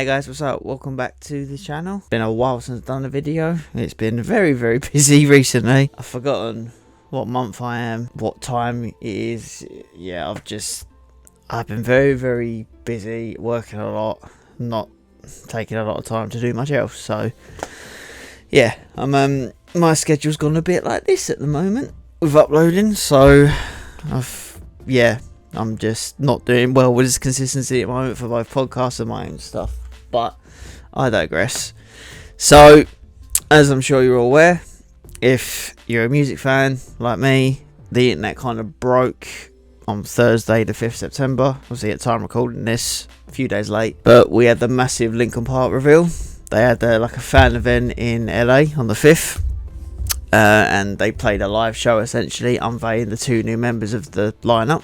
Hey guys, what's up? Welcome back to the channel. It's been a while since I've done a video. It's been very busy recently. I've forgotten what month I am, what time it is. Yeah, I've been very busy, working a lot, not taking a lot of time to do much else. So yeah, my schedule's gone a bit like this at the moment with uploading. So I'm just not doing well with this consistency at the moment for both podcasts and my own stuff. But I digress. So, as I'm sure you're aware, if you're a music fan like me, the internet kind of broke on Thursday the 5th September. Obviously at time recording this, a few days late. But we had the massive Linkin Park reveal. They had like a fan event in LA on the 5th. And they played a live show essentially, unveiling the two new members of the lineup,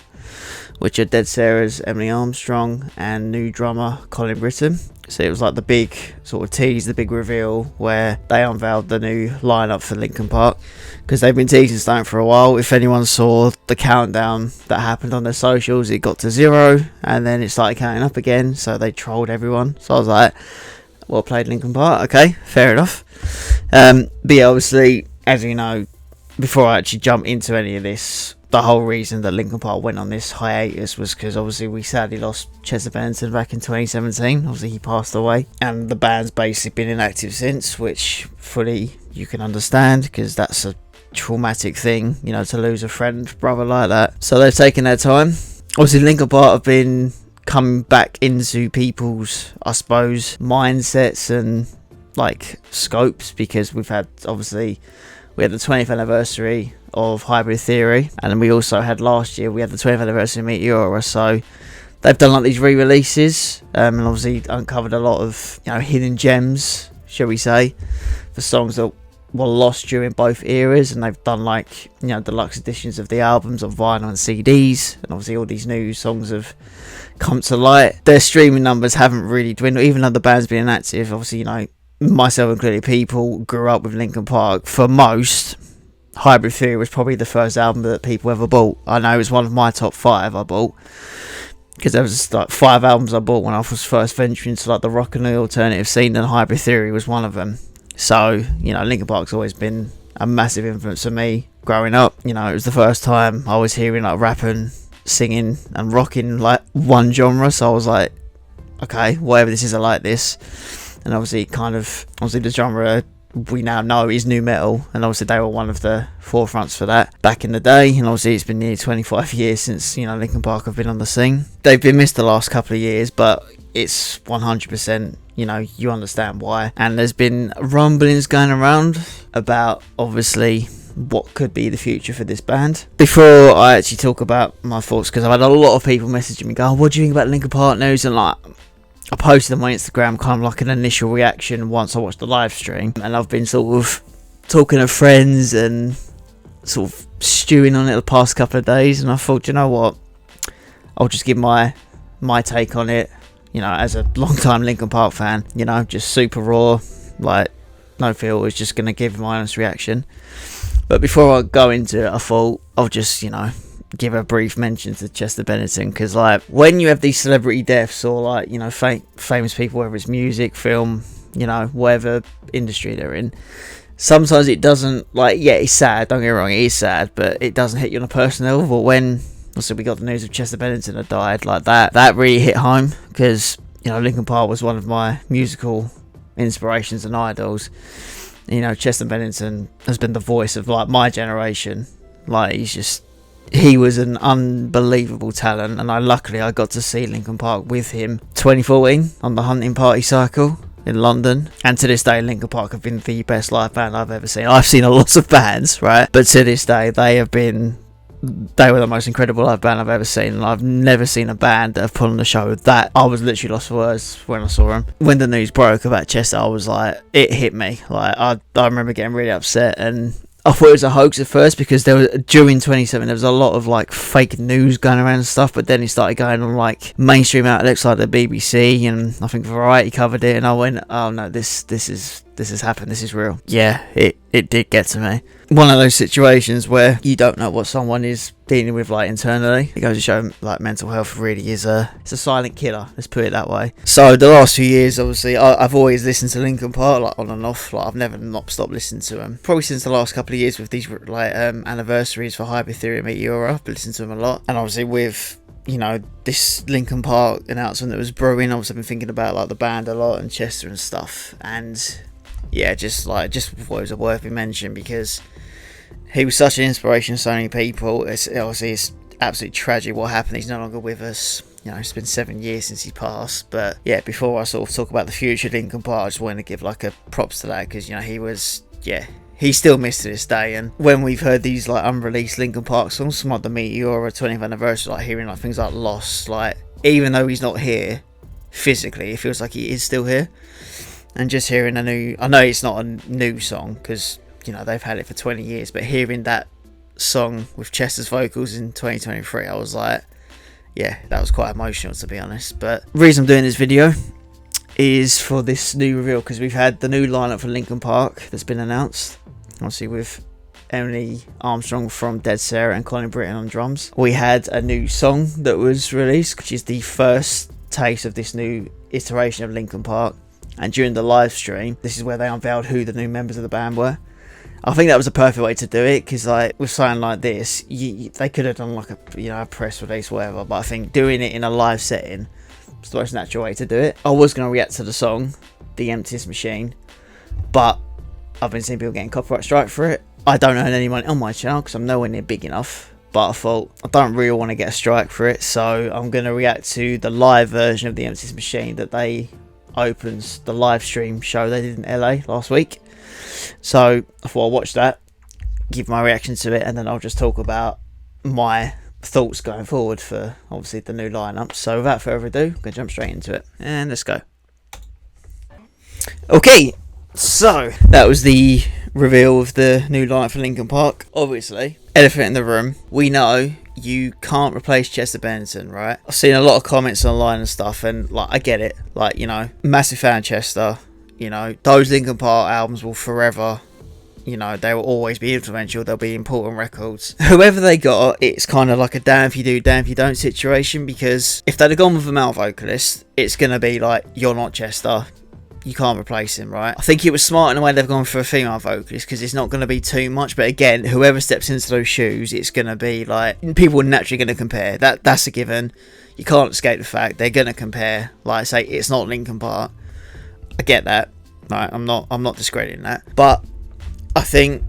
which are Dead Sara's Emily Armstrong and new drummer Colin Brittain. So it was like the big sort of tease, the big reveal where they unveiled the new lineup for Linkin Park, because they've been teasing something for a while. If anyone saw the countdown that happened on their socials, it got to 0 and then it started counting up again, so they trolled everyone. So I was like, well played, Linkin Park. Okay, fair enough. But yeah, obviously, as you know, before I actually jump into any of this, the whole reason that Linkin Park went on this hiatus was because obviously we sadly lost Chester Bennington back in 2017. Obviously he passed away, and the band's basically been inactive since, which fully you can understand, because that's a traumatic thing, you know, to lose a friend, brother like that. So they've taken their time. Obviously Linkin Park have been coming back into people's, I suppose, mindsets and like scopes, because we had the 20th anniversary of Hybrid Theory, and then we also had last year, we had the 20th anniversary of Meteora. So they've done like these re-releases, and obviously uncovered a lot of, you know, hidden gems, shall we say, for songs that were lost during both eras. And they've done like, you know, deluxe editions of the albums on vinyl and CDs, and obviously all these new songs have come to light. Their streaming numbers haven't really dwindled, even though the band's been inactive. Obviously, you know, myself included, people grew up with Linkin Park. For most, Hybrid Theory was probably the first album that people ever bought. I know it was one of my top 5 I bought, because there was like 5 albums I bought when I was first venturing into like the rock and the alternative scene, and Hybrid Theory was one of them. So, you know, Linkin Park's always been a massive influence for me growing up. You know, it was the first time I was hearing like rapping, singing and rocking like one genre. So I was like, okay, whatever this is, I like this. And obviously the genre we now know is numetal, and obviously they were one of the forefronts for that back in the day. And obviously it's been nearly 25 years since, you know, Linkin Park have been on the scene. They've been missed the last couple of years, but it's 100%, you know, you understand why. And there's been rumblings going around about obviously what could be the future for this band. Before I actually talk about my thoughts, because I've had a lot of people messaging me going, oh, what do you think about Linkin Park news? And like, I posted on my Instagram kind of like an initial reaction once I watched the live stream, and I've been sort of talking to friends and sort of stewing on it the past couple of days, and I thought, you know what, I'll just give my take on it, you know, as a long time Linkin Park fan, you know, just super raw, like no filters, just going to give my honest reaction. But before I go into it, I thought I'll just, you know, give a brief mention to Chester Bennington, because like when you have these celebrity deaths, or like, you know, famous people, whether it's music, film, you know, whatever industry they're in, sometimes it doesn't, like, yeah, it's sad, don't get me wrong, it is sad, but it doesn't hit you on a personal level. But when also we got the news of Chester Bennington had died, like that really hit home, because, you know, Linkin Park was one of my musical inspirations and idols. You know, Chester Bennington has been the voice of like my generation. Like, he was an unbelievable talent, and luckily I got to see Linkin Park with him 2014 on the Hunting Party Cycle in London. And to this day, Linkin Park have been the best live band I've ever seen. I've seen a lot of bands, right? But to this day, they were the most incredible live band I've ever seen, and I've never seen a band that have put on the show that I was literally lost for words when I saw them. When the news broke about Chester, I was like, it hit me. Like, I remember getting really upset, and I thought it was a hoax at first, because during 2017 there was a lot of like fake news going around and stuff, but then it started going on like mainstream outlets like the BBC, and I think Variety covered it, and I went, oh no, this is this has happened, this is real. Yeah, it did get to me. One of those situations where you don't know what someone is dealing with, like, internally. It goes to show, like, mental health really is it's a silent killer, let's put it that way. So the last few years, obviously, I've always listened to Linkin Park, like, on and off. Like, I've never not stopped listening to them. Probably since the last couple of years with these, like, anniversaries for Hypertheory and Meteora, I've listened to them a lot. And obviously with, you know, this Linkin Park announcement that was brewing, obviously I've been thinking about, like, the band a lot and Chester and stuff. And yeah, just thought it was a worthy mention because he was such an inspiration to so many people. It's absolutely tragic what happened. He's no longer with us. You know, it's been 7 years since he passed. But yeah, before I sort of talk about the future of Linkin Park, I just wanted to give like a props to that because, you know, he's still missed to this day. And when we've heard these like unreleased Linkin Park songs from like the Meteora 20th anniversary, like hearing like things like Lost, like even though he's not here physically, it feels like he is still here. And just hearing I know it's not a new song because, you know, they've had it for 20 years, but hearing that song with Chester's vocals in 2023, I was like, yeah, that was quite emotional, to be honest. But the reason I'm doing this video is for this new reveal, because we've had the new lineup for Linkin Park that's been announced, obviously with Emily Armstrong from Dead Sara and Colin Brittain on drums. We had a new song that was released, which is the first taste of this new iteration of Linkin Park. And during the live stream, this is where they unveiled who the new members of the band were. I think that was a perfect way to do it, because like with something like this, they could have done like a press release, whatever. But I think doing it in a live setting was the most natural way to do it. I was going to react to the song, The Emptiness Machine, but I've been seeing people getting copyright strike for it. I don't earn any money on my channel because I'm nowhere near big enough. But I thought I don't really want to get a strike for it, so I'm going to react to the live version of The Emptiness Machine that they opens the live stream show they did in LA last week. So I thought I'll watch that, give my reaction to it, and then I'll just talk about my thoughts going forward for obviously the new lineup. So without further ado, I'm gonna jump straight into it and let's go. Okay, so that was the reveal of the new lineup for Linkin Park. Obviously, elephant in the room, we know you can't replace Chester Bennington, right? I've seen a lot of comments online and stuff, and like I get it, like, you know, massive fan of Chester, you know, those Linkin Park albums will forever, you know, they will always be influential, they'll be important records. Whoever they got, it's kind of like a damn if you do, damn if you don't situation, because if they'd have gone with a male vocalist, it's gonna be like, you're not Chester, you can't replace him, right? I think it was smart in the way they've gone for a female vocalist because it's not going to be too much. But again, whoever steps into those shoes, it's going to be like, people are naturally going to compare. That's a given. You can't escape the fact they're going to compare. Like I say, it's not Linkin Park. I get that. Right? I'm not discrediting that. But I think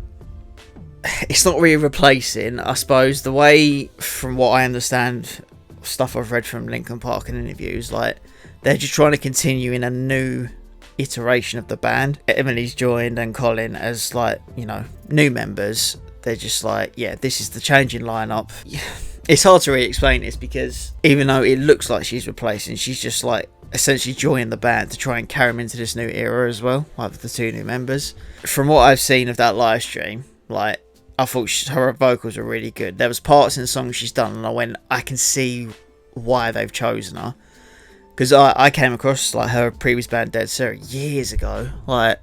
it's not really replacing. I suppose the way, from what I understand, stuff I've read from Linkin Park and interviews, like they're just trying to continue in a new iteration of the band. Emily's joined and Colin as, like, you know, new members. They're just like, yeah, this is the changing lineup. It's hard to really explain this because even though it looks like she's replacing, she's just like essentially joining the band to try and carry them into this new era as well, like the two new members. From what I've seen of that live stream, like, I thought her vocals were really good. There was parts in the song she's done and I can see why they've chosen her. Because I came across like her previous band Dead Sara years ago. Like,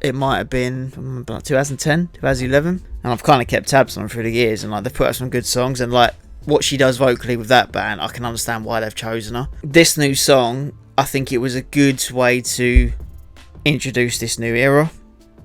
it might have been 2010, 2011. And I've kind of kept tabs on her through the years. And like, they've put out some good songs. And like, what she does vocally with that band, I can understand why they've chosen her. This new song, I think it was a good way to introduce this new era.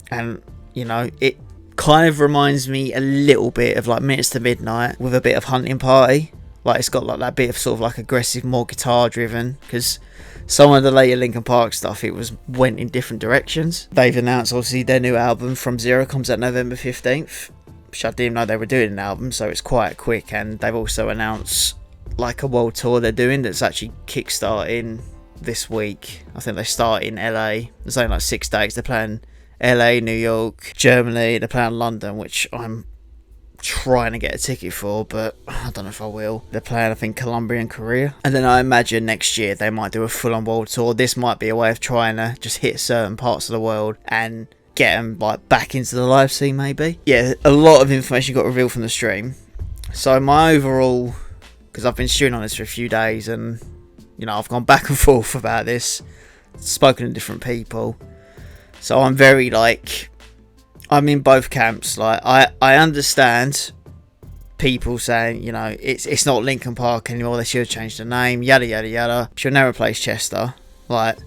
And, you know, it kind of reminds me a little bit of like Minutes to Midnight with a bit of Hunting Party. Like, it's got like that bit of sort of like aggressive, more guitar driven, because some of the later Linkin Park stuff, it went in different directions. They've announced obviously their new album From Zero comes out November 15th, which I didn't know they were doing an album, so it's quite quick. And they've also announced like a world tour they're doing that's actually kickstarting this week. I think they start in LA. There's only like 6 dates. They're playing LA, New York, Germany, they're playing London, which I'm trying to get a ticket for, but I don't know if I will. They're playing, I think, Colombia and Korea, and then I imagine next year they might do a full-on world tour. This might be a way of trying to just hit certain parts of the world and get them like back into the live scene, maybe. Yeah, a lot of information got revealed from the stream. So my overall, because I've been stewing on this for a few days, and you know, I've gone back and forth about this, spoken to different people. So I'm very like, I'm in both camps. Like I understand people saying, you know, it's not Linkin Park anymore, they should have changed the name, yada yada yada, should never replace Chester. Like,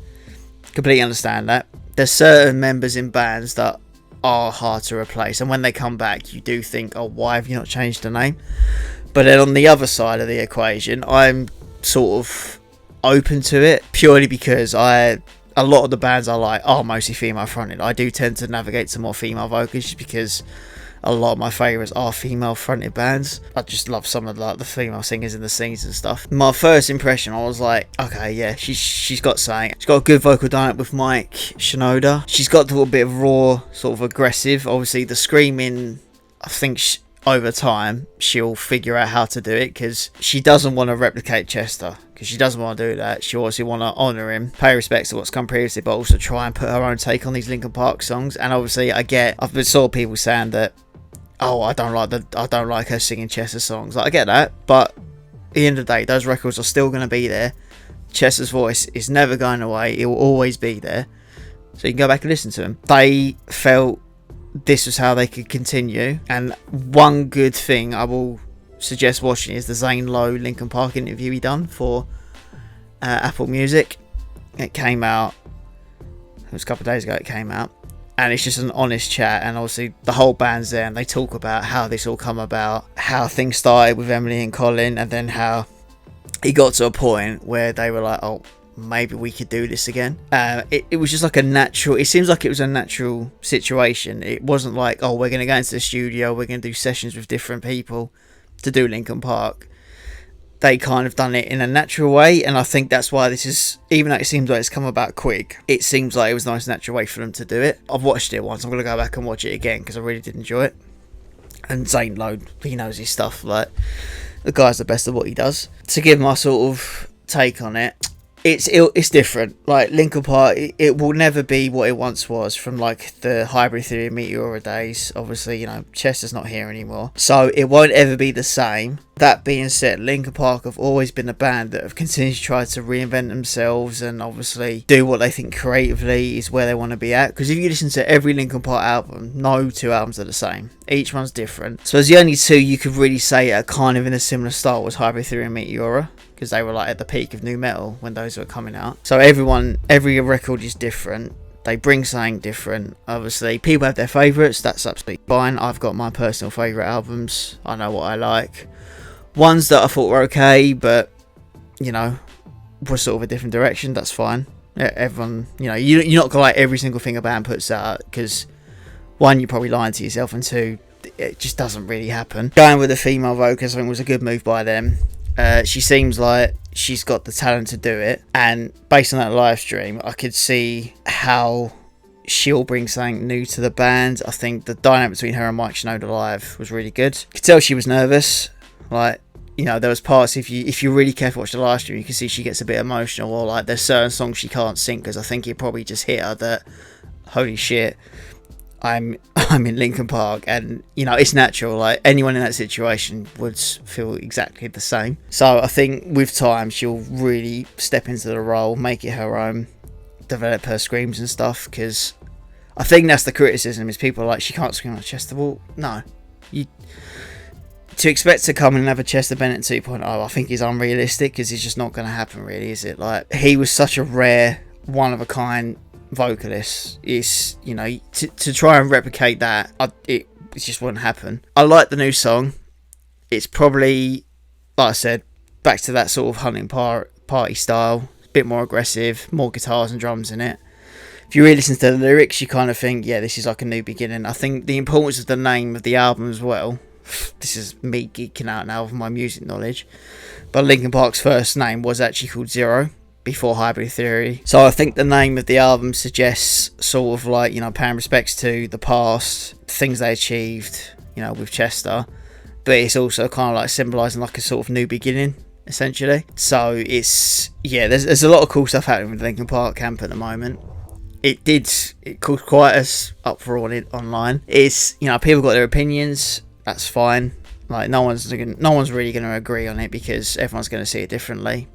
completely understand that. There's certain members in bands that are hard to replace, and when they come back you do think, oh, why have you not changed the name? But then on the other side of the equation, I'm sort of open to it, purely because a lot of the bands I like are mostly female fronted. I do tend to navigate to more female vocals just because a lot of my favourites are female fronted bands. I just love some of the female singers in the scenes and stuff. My first impression, I was like, okay, yeah, she's got something. She's got a good vocal dynamic with mikeshinoda. She's got a little bit of raw, sort of aggressive. Obviously the screaming, I think over time she'll figure out how to do it, because she doesn't want to replicate Chester, because she doesn't want to do that. She obviously want to honour him, pay respects to what's come previously, but also try and put her own take on these Linkin Park songs. And obviously I've been saw people saying that, oh, I don't like her singing Chester songs. Like, I get that, but at the end of the day, those records are still going to be there. Chester's voice is never going away. It will always be there, so you can go back and listen to them. They felt this was how they could continue, and one good thing I will suggest watching is the Zane Lowe Linkin Park interview he done for Apple Music. It came out, it was a couple of days ago it came out, and it's just an honest chat, and obviously the whole band's there, and they talk about how this all come about, how things started with Emily and Colin, and then how it got to a point where they were like, oh, maybe we could do this again. It was just like a natural, it seems like it was a natural situation. It wasn't like, oh, we're going to go into the studio, we're going to do sessions with different people to do Linkin Park. They kind of done it in a natural way, and I think that's why this is, even though it seems like it's come about quick, it seems like it was a nice natural way for them to do it. I've watched it once, I'm going to go back and watch it again because I really did enjoy it. And Zane Lowe, he knows his stuff, like, the guy's the best at what he does. To give my sort of take on it, it's different. Like, Linkin Park, it will never be what it once was from like the Hybrid Theory and Meteora days. Obviously, you know, Chester's not here anymore, so it won't ever be the same. That being said, Linkin Park have always been a band that have continued to try to reinvent themselves and obviously do what they think creatively is where they want to be at. Because if you listen to every Linkin Park album, no two albums are the same. Each one's different. So as the only two you could really say are kind of in a similar style was Hybrid Theory and Meteora, because they were like at the peak of numetal when those were coming out. So every record is different. They bring something different. Obviously, people have their favourites. That's absolutely fine. I've got my personal favourite albums. I know what I like. Ones that I thought were okay, but, you know, were sort of a different direction. That's fine. Everyone, you know, you're not going to like every single thing a band puts out, because, one, you're probably lying to yourself, and two, it just doesn't really happen. Going with a female vocalist, I think, was a good move by them. She seems like she's got the talent to do it, and based on that live stream, I could see how she'll bring something new to the band. I think the dynamic between her and mikeshinoda live was really good. You could tell she was nervous. Like, you know, there was parts, if you really carefully watch the live stream, you can see she gets a bit emotional, or like there's certain songs she can't sing, because I think it probably just hit her that, holy shit, I'm in Linkin Park, and, you know, it's natural. Like, anyone in that situation would feel exactly the same. So I think with time she'll really step into the role, make it her own, develop her screams and stuff, because I think that's the criticism, is people are like, she can't scream like Chester. Well, no, to expect to come in and have a Chester Bennington 2.0, I think is unrealistic, because it's just not going to happen, really, is it? Like, he was such a rare, one of a kind vocalist. Is, you know, to try and replicate that, it just wouldn't happen. I like the new song. It's probably, like I said, back to that sort of hunting party style, a bit more aggressive, more guitars and drums in it. If you really listen to the lyrics, you kind of think, yeah, this is like a new beginning. I think the importance of the name of the album as well, this is me geeking out now with my music knowledge, but Linkin Park's first name was actually called Zero before Hybrid Theory. So I think the name of the album suggests sort of like, you know, paying respects to the past, things they achieved, you know, with Chester, but it's also kind of like symbolising like a sort of new beginning, essentially. So it's, yeah, there's a lot of cool stuff happening with Linkin Park camp at the moment. It caused quite a uproar on it online. It's, you know, people got their opinions. That's fine. Like, no one's really going to agree on it, because everyone's going to see it differently.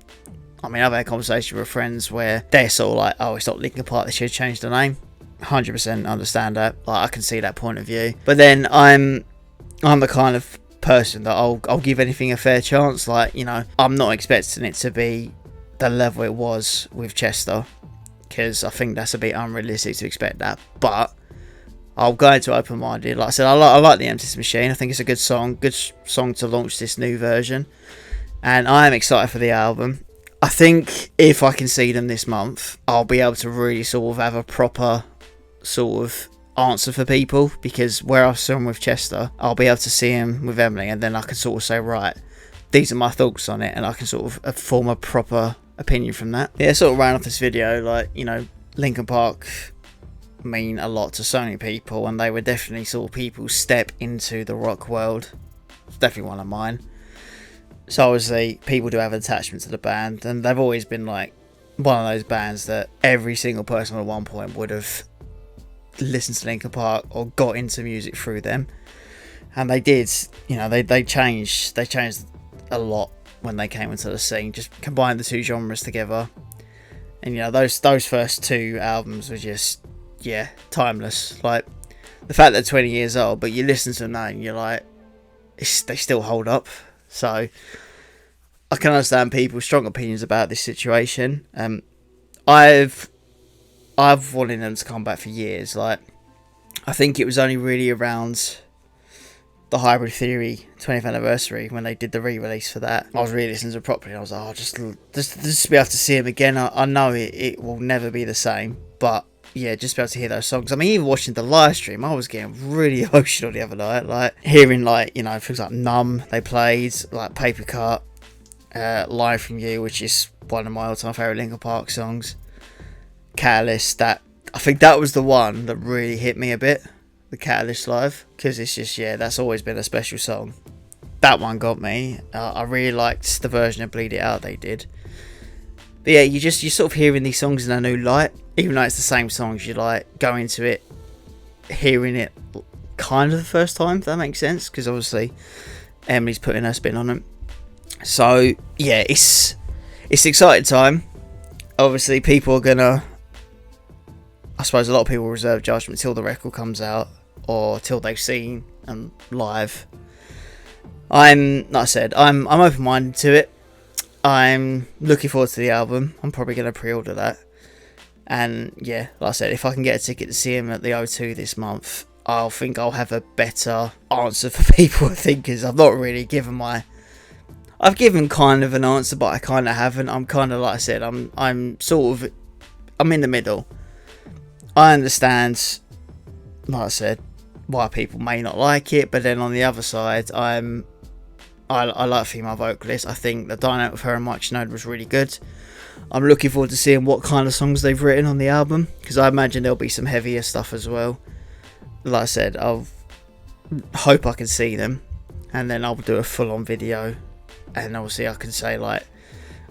I mean, I've had conversations with friends where they're sort of like, oh, it's not Linkin Park, they should have changed the name. 100% understand that. Like, I can see that point of view. But then I'm the kind of person that I'll give anything a fair chance. Like, you know, I'm not expecting it to be the level it was with Chester, because I think that's a bit unrealistic to expect that. But I'll go into open-minded. Like I said, I like the Emptiness Machine. I think it's a good song to launch this new version, and I am excited for the album. I think if I can see them this month, I'll be able to really sort of have a proper sort of answer for people, because where I saw him with Chester, I'll be able to see him with Emily, and then I can sort of say, right, these are my thoughts on it, and I can sort of form a proper opinion from that. Yeah, sort of ran off this video, like, you know, Linkin Park mean a lot to so many people, and they were definitely sort of people step into the rock world. It's definitely one of mine. So obviously people do have an attachment to the band, and they've always been like one of those bands that every single person at one point would have listened to Linkin Park or got into music through them. And they did, you know, they changed a lot when they came into the scene, just combined the two genres together. And you know, those first two albums were just, yeah, timeless. Like, the fact that they're 20 years old, but you listen to them now and you're like, they still hold up. So I can understand people's strong opinions about this situation. I've wanted them to come back for years. Like, I think it was only really around the Hybrid Theory 20th anniversary when they did the re-release for that. I was really listening to it properly, and I was like, oh, just be able to see him again. I know it will never be the same, but yeah, just be able to hear those songs. I mean, even watching the live stream, I was getting really emotional the other night. Like, hearing, like, you know, things like Numb they played, like Paper Cut, Live From You, which is one of my all-time favourite Linkin Park songs. Catalyst, I think that was the one that really hit me a bit, the Catalyst live, because it's just, yeah, that's always been a special song. That one got me. I really liked the version of Bleed It Out they did. But yeah, you're sort of hearing these songs in a new light, even though it's the same songs. You like go into it, hearing it kind of the first time, if that makes sense, because obviously Emily's putting her spin on them. So yeah, it's exciting time. Obviously, people are gonna, I suppose a lot of people reserve judgment till the record comes out or till they've seen them live. Like I said, I'm open-minded to it. I'm looking forward to the album. I'm probably going to pre-order that. And yeah, like I said, if I can get a ticket to see him at the O2 this month, I'll think I'll have a better answer for people, I think, because I've not really given I've given kind of an answer, but I kind of haven't. I'm kind of, like I said, I'm in the middle. I understand, like I said, why people may not like it, but then on the other side, I like female vocalists. I think the dynamic with her and mikeshinoda was really good. I'm looking forward to seeing what kind of songs they've written on the album, because I imagine there'll be some heavier stuff as well. Like I said, I'll hope I can see them, and then I'll do a full-on video, and obviously I can say like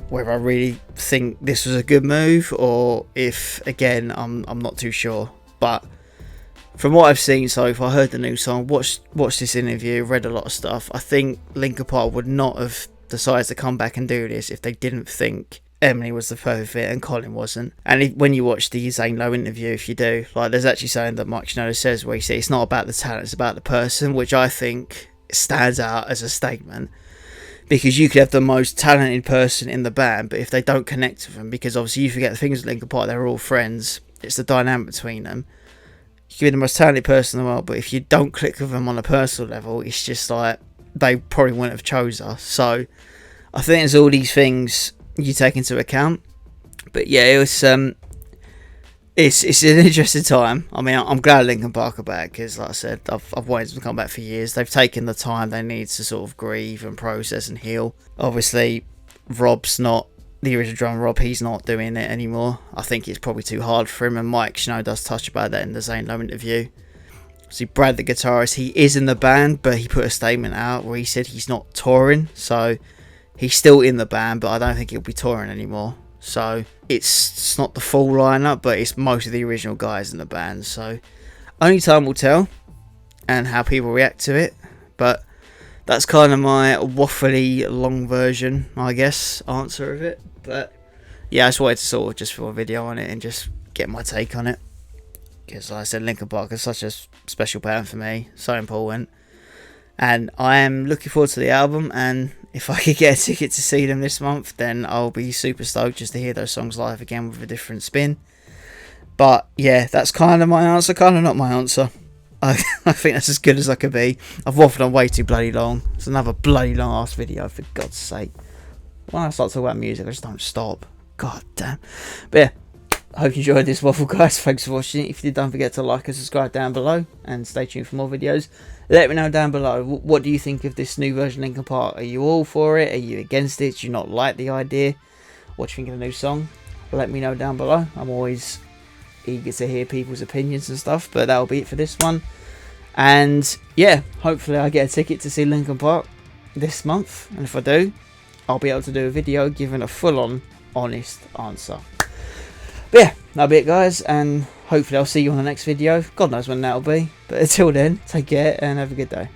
whether I really think this was a good move, or if, again, I'm not too sure. But from what I've seen so far, I heard the new song, watched this interview, read a lot of stuff. I think Linkin Park would not have decided to come back and do this if they didn't think Emily was the perfect fit and Colin wasn't. And when you watch the Zane Lowe interview, if you do, like, there's actually something that mikeshinoda says where he says it's not about the talent, it's about the person, which I think stands out as a statement. Because you could have the most talented person in the band, but if they don't connect with them, because obviously you forget the things with Linkin Park, they're all friends, it's the dynamic between them. You can be the most talented person in the world, but if you don't click with them on a personal level, it's just like they probably wouldn't have chose us. So I think there's all these things you take into account. But yeah, it's an interesting time. I mean, I'm glad Linkin Park are back, because like I said, I've wanted them to come back for years. They've taken the time they need to sort of grieve and process and heal. Obviously, Rob's not the original drummer. Rob, he's not doing it anymore. I think it's probably too hard for him, and mikeshinoda does touch about that in the Zane Lowe interview. See, Brad, the guitarist, he is in the band, but he put a statement out where he said he's not touring, so he's still in the band, but I don't think he'll be touring anymore. So it's not the full lineup, but it's most of the original guys in the band. So only time will tell, and how people react to it. But that's kind of my waffly long version, I guess, answer of it. But yeah, I just wanted to sort of just film a video on it and just get my take on it. because like I said, Linkin Park is such a special band for me, so important. And I am looking forward to the album, and if I could get a ticket to see them this month, then I'll be super stoked just to hear those songs live again with a different spin. But yeah, that's kind of my answer, kind of not my answer. I think that's as good as I could be. I've waffled on way too bloody long. It's another bloody long ass video, for God's sake. When I start talking about music, I just don't stop. God damn. But yeah, I hope you enjoyed this waffle, guys. Thanks for watching. If you did, don't forget to like and subscribe down below, and stay tuned for more videos. Let me know down below, what do you think of this new version of Linkin Park? Are you all for it? Are you against it? Do you not like the idea? What do you think of the new song? Let me know down below. I'm always eager to hear people's opinions and stuff. But that'll be it for this one. And yeah, hopefully I get a ticket to see Linkin Park this month. And if I do, I'll be able to do a video giving a full-on honest answer. But yeah, that'll be it, guys, and hopefully I'll see you on the next video. God knows when that'll be, but until then, take care and have a good day.